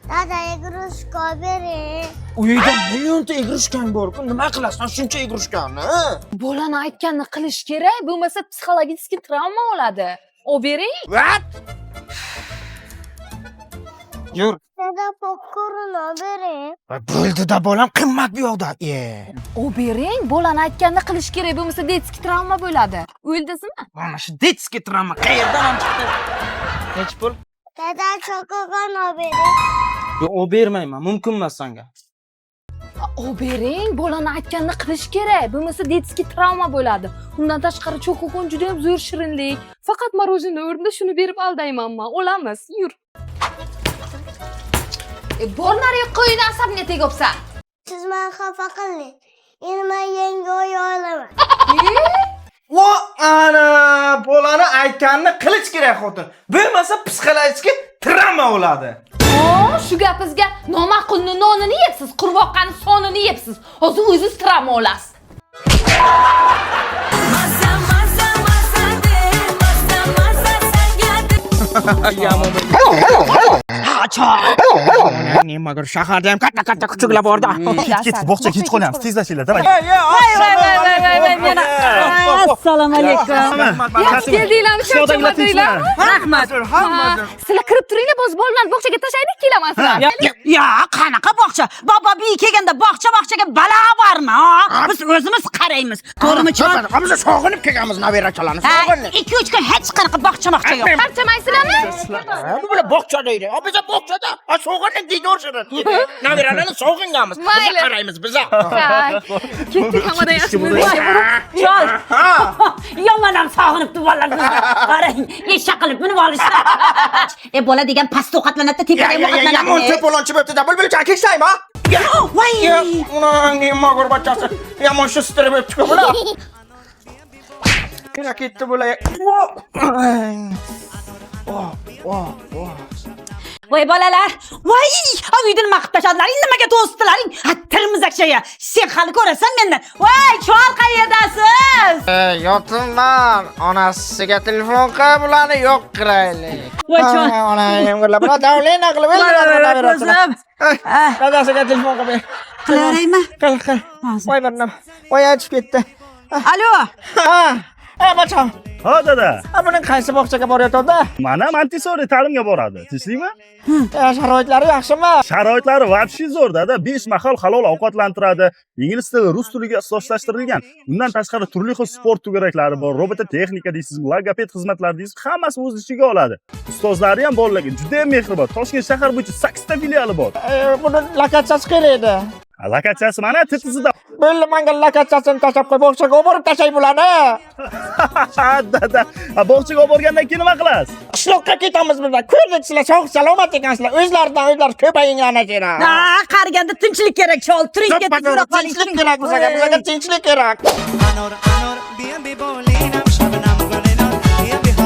Dada igrushka bering. Uyda millionta igrushkang bor-ku, nima qilasan shuncha igrushkani? Bolani aytganini qilish kerak, bo'lmasa psixologik travma oladi. Obering. What? Yur. Dada popcorn bering. Bo'ldi-da bolam, qimmat bu yoqda. Obering, bolani aytganini qilish kerak, bo'lmasa detskiy travma bo'ladi. O'ldizmi? Mana shu detskiy travma qayerdan chiqdi? Hech pul? Dada chokogon bering. Yo'q, o bermayman, mumkin emas senga. Obering, bolani aytganini qilish kerak, bo'lmasa detskiy travma bo'ladi. Undan tashqari cho'qoqon juda ham zo'r shirinlik. Faqat morojina o'rnida shuni berib aldaymanman. Olamiz, yur. Bor nariga qo'yini asabga tegibsan. Siz meni xafa qilmang. Endi men yangi oy olaman. Vo, ana, bolani aytganini qilish kerak xotin. Bo'lmasa psixologik travma bo'ladi. Shu gapingizga noma'qulni nonini yeyapsiz, qurvoqqani sonini yeyapsiz. Hozir o'zingiz travma olasiz. Nima qilib shaharda ham katta kuchuklar borda. Ketib bog'chaga kech qolyapmiz, tezlashinglar, davay. Assalomu alaykum. Yaxshi keldinglarmi, sho'xchamadinglarmi? Rahmat. Sizlar kirib turinglar, biz bolalarni bog'chaga tashlaydik kelamasizlar. Ya, qanaqa bog'cha? Baba bi kelganda bog'chaga balo bormi? Biz o'zimiz qaraymiz. To'g'rimi, chol? Biz sog'inib kelganmiz nabirachalarni. Sog'inib. 2-3 kun hech qanaqa bog'cha yo'q. Qarchamaysizlarmi? Bu bilan bog'cha deydi. Biz bog'chada sog'inib deydi. Nabiralarni sog'ingamiz. Biz qaraymiz biz. Ketdik hamada yaxshimiz. Chol. Yomonam sog'inibdi bolalarni. Qarang, eshak qilib minib olishdi. Bola degan past ovqatlanadi, tepadan ovqatlanadi. Yomon to'polonchi bo'libdi-da. Bulbulcha keksaymi? Voy! Nima go'rbachasi? Yomon shu stirib o'tdi bular. Kira ketdi bular. Voy bolalar, voy! Uyda nima qilib tashladilar? Nimaga to'sdilaring? Tilmizak shaya. Sen hali ko'rasan mendan. Voy, chol qayerdasiz? Yotimman. Onasiga telefon qilib ularni yo'q qiraylik. Voy chol. Onam qilib, bura davlena qilib o'ldiradi. Dadasiga telefon qilib. Qilaveraymi? Qil. Voy birnam. Voy aytib ketdi. Alo. Bacham. Ha, dada. Buning qaysi bog'chaga boryapti? Mana Montessori ta'limga boradi. Tinchlikmi? Sharoitlari yaxshimi? Sharoitlari vobshe zo'r, dada. 5 mahal halol ovqatlantiradi. Ingliz tili, rus tiliga ixtisoslashtirilgan. Undan tashqari turli xil sport tugaraklari bor. Robototexnika deysizmi, logoped xizmatlari deysizmi, hammasi o'z ichiga oladi. Ustozlari ham bolalarga juda ham mehribon. Toshkent shahar bo'yicha 8 ta filiali bor. Buni lokatsiyasi kerak edi. Lokatsiyasi mana tizida. Bo'ldi, menga lokatsiyasini tashlab qo'y, bog'chaga olib borib tashlay bularni. Dada, bog'chaga olib borgandan keyin nima qilasiz? Qishloqqa ketamiz bizlar. Ko'rdik sizlar sog' salomat ekansizlar. O'zlaridan o'zlari ko'payinglar anachera. Qariganda tinchlik kerak, chol. Tinchlik kerak, tinchlik kerak bizga tinchlik kerak. Anor, bien bola.